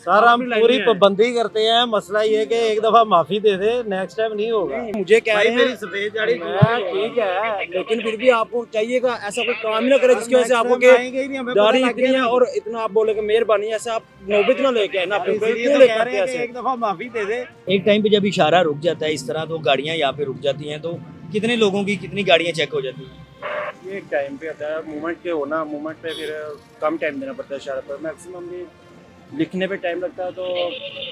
Sir हम पूरी पाबंदी करते हैं, मसला ये है कि एक दफा माफी दे दे, नेक्स्ट टाइम नहीं होगा। मुझे क्या है मेरी सफेद गाड़ी ठीक है, लेकिन फिर भी आपको चाहिएगा ऐसा कोई काम ही ना करे जिसकी वजह से आपको गाड़ी इतनी है और इतना आप बोले मेहरबानी, ऐसे आप नौबत ना लेके आए ना अपने ऊपर, क्यों लेके आते हैं ऐसे? एक दफा माफी दे दे। एक टाइम पे जब इशारा रुक जाता है इस तरह, तो गाड़ियां यहाँ पे रुक जाती हैं, तो कितने लोगों की कितनी गाड़ियां चेक हो जाती हैं? ये एक टाइम पे आता है, मूवमेंट के होना, मूवमेंट पे फिर कम टाइम देना पड़ता है इशारे पर। मैक्सिमम भी लिखने पे टाइम लगता है तो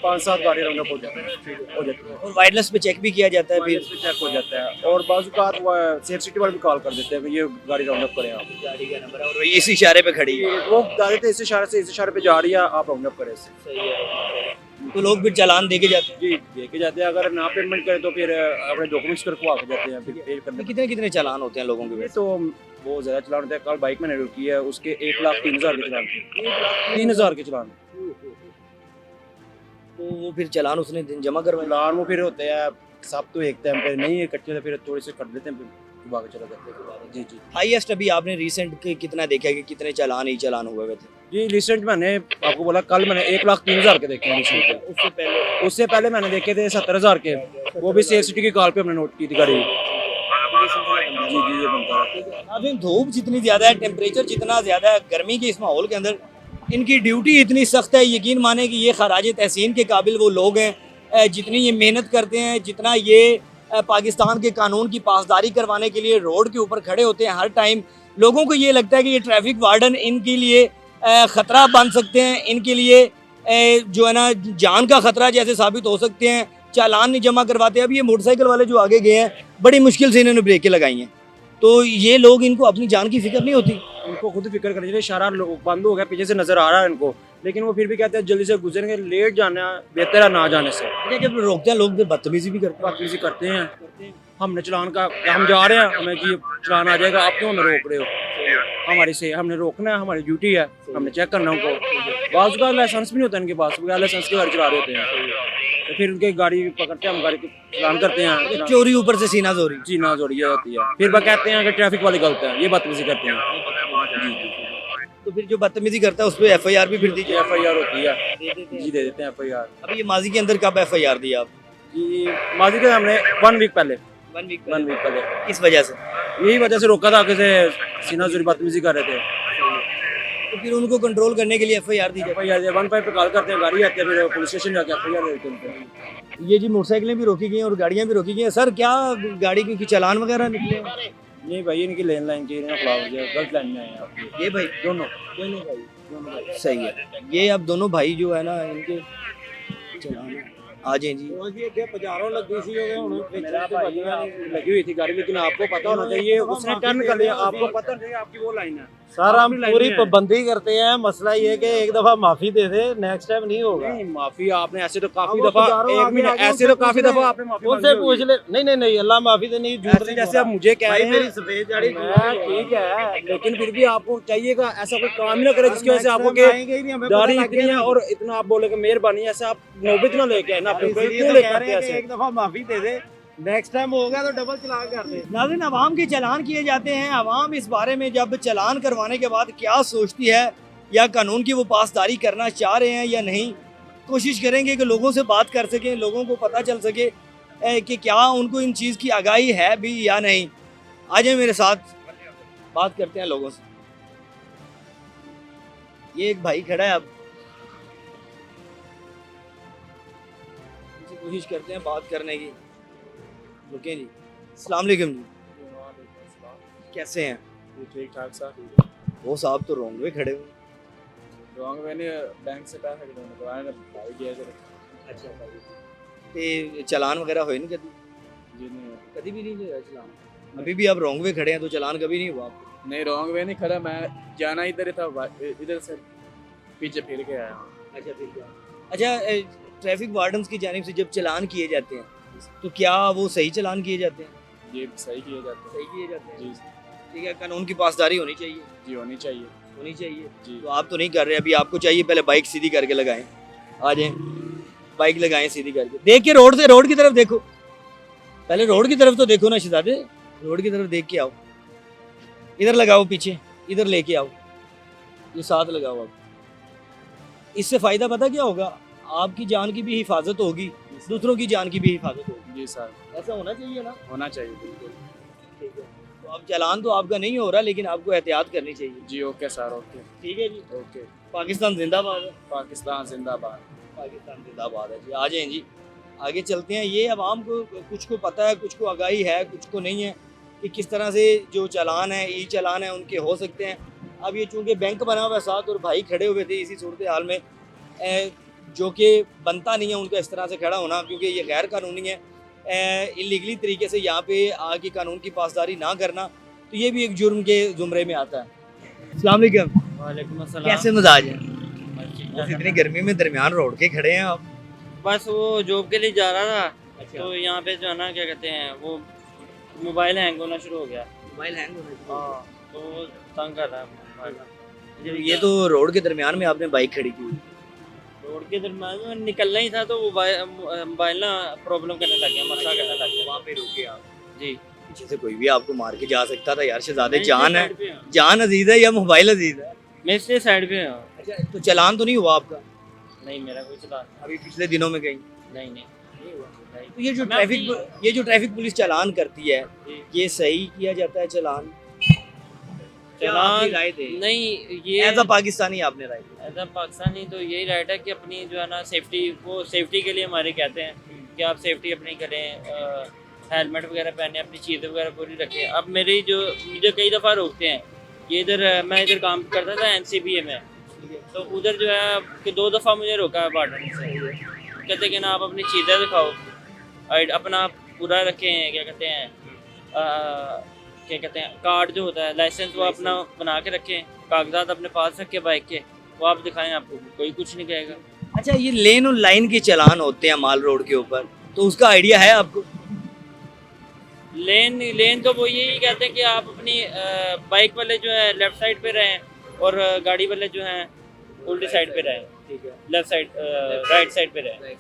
5-7 गाड़ी राउंड अप हो जाती है और वायरलेस पे चेक भी किया जाता है फिर? चेक हो जाता है और बाज़ सेफ सिटी वाले भी कॉल कर देते हैं कि ये गाड़ी राउंड अप करें आप। गाड़ी का नंबर और इस इशारे पे खड़ी है, वो बता देते हैं इस इशारे पे जा रही है, आप राउंड अप करें इससे। सही है। तो लोग फिर चालान दे के जाते हैं? जी देखे जाते हैं, अगर ना पेमेंट करें तो फिर अपने डॉक्यूमेंट्स करके आ जाते हैं, फिर पे करने। कितने कितने चालान होते हैं लोगों के ये वैसे? तो बहुत ज़्यादा चलान होता है। कल बाइक मैंने रुकी है, उसके 1,03,000 के चलान थे। 1,03,000 के चलान। तो वो फिर चालान उसने दिन जमा करवाए? चलान वो फिर होते हैं सब तो एक टाइम पे नहीं है, इकट्ठे फिर थोड़े से कर देते हैं, फिर भाग चला जाते हैं। जी जी हाईएस्ट अभी आपने रिसेंट के कितना देखा है कि कितने चालान ही चालान हुए हुए थे? जी रिसेंट मैंने आपको बोला, कल मैंने 1,03,000 के देखे हैं रिसेंट के। उससे पहले मैंने देखे थे 70,000 के, वो भी सेफ सिटी की कॉल पे हमने नोट की थी गाड़ी। जी जी ये बनता है। अभी धूप जितनी ज़्यादा है, टेम्परेचर जितना ज़्यादा है, गर्मी के इस माहौल के अंदर इनकी ड्यूटी इतनी सख्त है, यकीन माने कि ये खराज तहसीन के काबिल वो लोग हैं जितनी ये मेहनत करते हैं, जितना ये पाकिस्तान के कानून की पासदारी करवाने के लिए रोड के ऊपर खड़े होते हैं हर टाइम। लोगों को ये लगता है कि ये ट्रैफिक वार्डन इनके लिए ख़तरा बन सकते हैं, इनके लिए जो है ना जान का ख़तरा जैसे साबित हो सकते हैं, चालान नहीं जमा करवाते। अब ये मोटरसाइकिल वाले जो आगे गए हैं, बड़ी मुश्किल से इन्होंने ब्रेकें लगाई हैं, तो ये लोग, इनको अपनी जान की फिक्र नहीं होती। उनको खुद फिक्र करनी चाहिए। इशारा बंद हो गया, पीछे से नजर आ रहा है इनको, लेकिन वो फिर भी कहते हैं जल्दी से गुजरेंगे, लेट जाना बेहतर है ना जाने से। जब रोकते हैं लोग, बदतमीजी भी बदतमीजी करते हैं। हमने चलान का, हम जा रहे हैं, हमें कि चलान आ जाएगा, आप क्यों हमें रोक रहे हो? हमारी से हमने रोकना है, हमारी ड्यूटी है, हमने चेक करना उनको। बाज़ का लाइसेंस भी नहीं होता इनके पास, बगैर लाइसेंस के गाड़ी चला रहे होते हैं, तो फिर उनके गाड़ी पकड़ते हैं, हम गाड़ी को चलान करते हैं। चोरी ऊपर से सीना चोरी, सीना चोरी होती है, फिर वह कहते हैं कि ट्रैफिक वाले गलत हैं, ये बदतमीजी करते हैं। तो फिर जो बदतमीजी करता है उस पर FIR भी फिर दीजिए। FIR होती है जी, दे देते हैं FIR। अभी ये माजी के अंदर कब FIR दी आप? जी माजी के हमने 1 वीक पहले। 1 वीक 1 वीक पहले। किस वजह से? यही वजह से रोका था कि सीना चोरी बदतमीजी कर रहे थे। तो फिर उनको कंट्रोल करने के लिए FIR दी जाए। FIR 15 पे कॉल करते हैं, गाड़ी आती है, फिर पुलिस स्टेशन जाके FIR दे देते हैं। ये जी मोटरसाइकिलें भी रोकी गई हैं और गाड़ियाँ भी रोकी गई हैं। सर क्या गाड़ी की चालान वगैरह निकले हैं? नहीं भाई, इनकी लेन लाइन की खिलाफ हो गया, गलत लाइन में आए हैं आप। ये भाई दोनों भाई सही है। ये अब दोनों भाई जो है ना, इनके चालान आ जाए जी। लगी हुई थी गाड़ी, लेकिन आपको पता होना चाहिए, उसने टर्न कर लिया, आपको पता नहीं आपकी वो लाइन है। सर हम पूरी पाबंदी करते हैं, मसला ये है कि एक दफा माफी दे दे, नेक्स्ट टाइम नहीं होगा। नहीं माफी आपने ऐसे तो काफी दफा, एक मिनट, ऐसे तो काफी दफा आपने माफी उनसे पूछ ले। नहीं नहीं नहीं, अल्लाह माफी दे, नहीं झूठ नहीं। जैसे अब मुझे कह रहे हैं मेरी सफेद गाड़ी ठीक है, लेकिन फिर भी आपको चाहिएगा ऐसा कोई काम ही ना करे जिसकी वजह से आपको गाड़ी इतनी है और इतना आप बोले मेहरबानी, ऐसा आप नौबत ना लेके आए ना अपने ऊपर, क्यों लेके आते हैं ऐसे? एक दफा माफी दे दे, नेक्स्ट टाइम होगा तो डबल चलान कर दे। नाज़रीन, अवाम के चालान किए जाते हैं। अवाम इस बारे में जब चालान करवाने के बाद क्या सोचती है, या कानून की वो पासदारी करना चाह रहे हैं या नहीं, कोशिश करेंगे कि लोगों से बात कर सकें, लोगों को पता चल सके कि क्या उनको इन चीज़ की आगाही है भी या नहीं। आ जाए मेरे साथ, बात करते हैं लोगों से। ये एक भाई खड़ा है, अब इनसे कोशिश करते हैं बात करने की। रुके जी। अस्सलाम वालेकुम जी, कैसे हैं? ठीक ठाक सा। वो साहब तो रोंग वे खड़े हुए। रॉन्ग मैंने बैंक से पैसा करवाया ना, भाई किया जरा। अच्छा भाई, ते चालान वगैरह होए नहीं कभी? जी नहीं, कभी भी नहीं हुआ चालान? अभी भी आप रोंग वे खड़े हैं तो चालान कभी नहीं हुआ आपको? नहीं रॉन्ग वे नहीं खड़ा, मैं जाना इधर ही था, इधर से पीछे फिर के आया हूँ। अच्छा फिर क्या? अच्छा, ट्रैफिक वार्डन्स की जानिब से जब चालान किए जाते हैं तो क्या वो सही चालान किए जाते हैं? ये सही किए जाते सही किए जाते हैं जी। ठीक है, कानून की पासदारी होनी चाहिए। जी होनी चाहिए होनी चाहिए जी। तो आप तो नहीं कर रहे, अभी आपको चाहिए पहले बाइक सीधी करके लगाएं। आ जाएं, बाइक लगाएं सीधी करके, देख के रोड से, रोड की तरफ देखो, पहले रोड की तरफ तो देखो ना शहजादे, रोड की तरफ देख के आओ। इधर लगाओ, पीछे इधर लेके आओ, ये साथ लगाओ। आप इससे फ़ायदा पता क्या होगा, आपकी जान की भी हिफाजत होगी, दूसरों की जान की भी हिफाजत होगी। जी सर, ऐसा होना चाहिए ना। होना चाहिए बिल्कुल। ठीक है, तो अब चालान तो आपका नहीं हो रहा, लेकिन आपको एहतियात करनी चाहिए। जी ओके सर, ओके ठीक है जी। ओके। पाकिस्तान जिंदाबाद है। पाकिस्तान जिंदाबाद। पाकिस्तान जिंदाबाद है जी। आ जाएं जी, आगे चलते हैं। ये अवाम को कुछ को पता है, कुछ को आगाही है, कुछ को नहीं है कि किस तरह से जो चालान है, ई चालान है, उनके हो सकते हैं। अब ये चूँकि बैंक बना हुआ है साथ और भाई खड़े हुए थे इसी सूरत हाल में, जो कि बनता नहीं है उनका इस तरह से खड़ा होना, क्योंकि ये गैर कानूनी है, इलीगली तरीके से यहाँ पे आके कानून की पासदारी ना करना, तो ये भी एक जुर्म के ज़ुमरे में आता है। अस्सलाम वालेकुम। वालेकुम अस्सलाम। कैसे मिजाज हैं? बस इतनी गर्मी में दरमियान रोड के खड़े हैं आप। बस वो जॉब के लिए जा रहा था, अच्छा, तो यहाँ पे जो है ना क्या कहते हैं वो मोबाइल हैंग होना शुरू हो गया। मोबाइल हैंग होने लगा। हाँ, तो वो तंग कर रहा है मोबाइल। ये तो रोड के दरमियान में आपने बाइक खड़ी की हुई। रोड के दरम्यान में निकलना ही था, तो वो मोबाइल ना प्रॉब्लम करने लग गया, मसला करने लग गया। वहाँ पे रुके आप, जी, पीछे से कोई भी आपको मार के जा सकता था यार। शहजादे मैं जान इसलिए है, साइड पे हूँ। जान अजीज है या मोबाइल अजीज है? मैं इसलिए साइड पे हूँ। अच्छा, तो चालान तो नहीं हुआ आपका नहीं, मेरा कोई चलान अभी पिछले दिनों में कहीं? नहीं। नहीं तो ये जो मैं ट्रैफिक पुलिस चालान करती है, जी। ये सही किया जाता है चालान? क्या चलान आपकी राय दे? नहीं, ये एज अ पाकिस्तानी आपने राय दी? एज अ पाकिस्तानी तो यही राइट है कि अपनी जो है ना सेफ्टी, वो सेफ्टी के लिए हमारे कहते हैं कि आप सेफ्टी अपनी करें, हेलमेट वगैरह पहने, अपनी चीज़ें वगैरह पूरी रखें। अब मेरी जो मुझे कई दफ़ा रोकते हैं, ये इधर मैं इधर काम करता था NCBA में, तो उधर जो है कि 2 दफ़ा मुझे रोका है वार्डन से। कहते कि ना आप अपनी चीज़ें दिखाओ, अपना पूरा रखें, क्या कहते हैं कार्ड जो होता है, लाइसेंस, वो अपना बना के रखें, कागजात अपने पास रखें बाइक के, वो आप दिखाएं, आपको कोई कुछ नहीं कहेगा। अच्छा, ये लेन और लाइन के चालान होते हैं माल रोड के ऊपर, तो उसका आइडिया है आपको? लेन तो वो यही कहते हैं कि आप अपनी बाइक वाले जो है लेफ्ट साइड पे रहें, और गाड़ी वाले जो हैं उल्टी साइड पे रहें, ठीक है, लेफ्ट साइड राइट साइड पे रहें।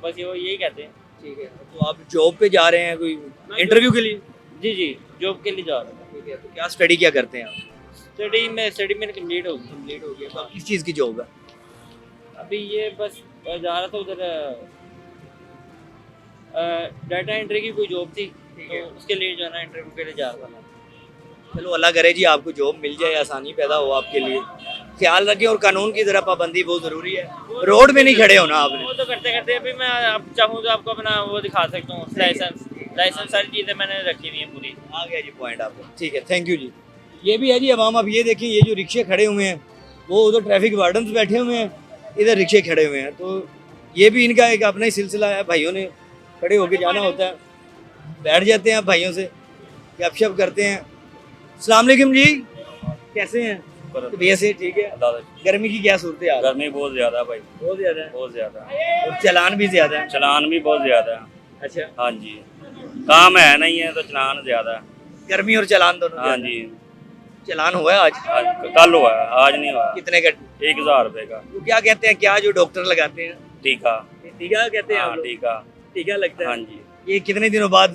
बस ये वो यही कहते हैं। ठीक है। तो आप जॉब पे जा रहे हैं कोई इंटरव्यू के लिए? जी, जॉब के लिए जा रहा हूँ। ठीक है, तो क्या स्टडी क्या करते हैं आप? स्टडी मेरी कंप्लीट होगी। कंप्लीट हो गया। तो आप किस चीज़ की जॉब है? अभी ये बस जा रहा था उधर, डाटा एंट्री की कोई जॉब थी, तो उसके लिए जो है ना इंटरव्यू के लिए जा रहा था। चलो अल्लाह करे जी आपको जॉब मिल जाए, आसानी पैदा हो आपके लिए। ख्याल रखें, और कानून की ज़रा पाबंदी बहुत ज़रूरी है। रोड में नहीं खड़े होना आपने। वो तो करते करते अभी मैं आप चाहूँ तो आपको अपना वो दिखा सकता हूँ, लाइसेंस सारी चीज़ें मैंने रखी हुई हैं पूरी। आ गया जी पॉइंट आपका। ठीक है, थैंक यू जी। ये भी है जी अवाम। अब ये देखिए, ये जो रिक्शे खड़े हुए हैं, वो उधर ट्रैफिक वार्डन्स बैठे हुए हैं, इधर रिक्शे खड़े हुए हैं, तो ये भी इनका एक अपना ही सिलसिला है। भाइयों ने खड़े होके जाना होता है, बैठ जाते हैं भाइयों से, गपशप करते हैं। अस्सलाम वालेकुम जी, कैसे हैं? तो भैया से ठीक है। गर्मी की क्या सूरत है? गर्मी बहुत ज्यादा है भाई, बहुत ज़्यादा है, बहुत ज्यादा है। और चालान भी ज़्यादा है। चलान भी बहुत ज्यादा है। अच्छा, हाँ जी, काम है नहीं है तो चलान ज्यादा है। गर्मी और चालान दोनों हाँ ज़्यादा है। जी, चालान हुआ है आज? कल हुआ है, आज नहीं हुआ। कितने का? 1000 रुपए का वो क्या कहते हैं, क्या जो डॉक्टर लगाते हैं, टीका। टीका कहते हैं आप हाँ लोग? टीका। टीका लगता हाँ है। जी, ये कितने दिनों बाद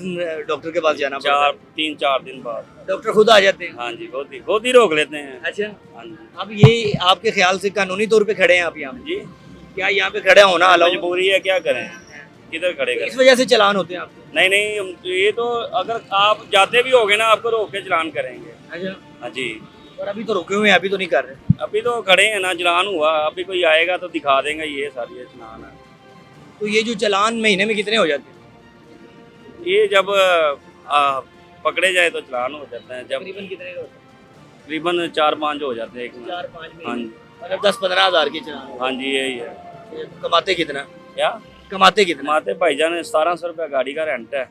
डॉक्टर के पास जाना पड़ता है? 3-4 दिन बाद। डॉक्टर खुद आ जाते हैं? हाँ जी, खुद ही रोक लेते हैं। अच्छा, हाँ जी अब ये आपके ख्याल से कानूनी तौर पे खड़े हैं आप यहाँ पे? जी, क्या यहाँ पे खड़े होना अलाउ? मजबूरी है, क्या करें, किधर खड़े इस करें। वजह से चलान होते हैं आपको? नहीं, ये तो अगर आप जाते भी होगे ना, आपको रोक के चलान करेंगे। अच्छा, हाँ जी, और अभी तो रुके हुए हैं, अभी तो नहीं कर रहे। अभी तो खड़े हैं ना, चलान हुआ, अभी कोई आएगा तो दिखा देंगे ये सारी ये चलान है। तो ये जो चलान महीने में कितने हो जाते हैं? ये जब पकड़े जाए तो चलान हो जाता है, जब तकरीबन कितने का होता तकरीबन 4-5 हो जाते हैं एक है? में। 4-5 हाँ महीने, जी, मतलब 10-15 हज़ार के चलान होते हाँ जी, यही है। हैं। कमाते कितना? क्या कमाते कितना? माते भाईजान 1700 रुपया गाड़ी का रेंट है,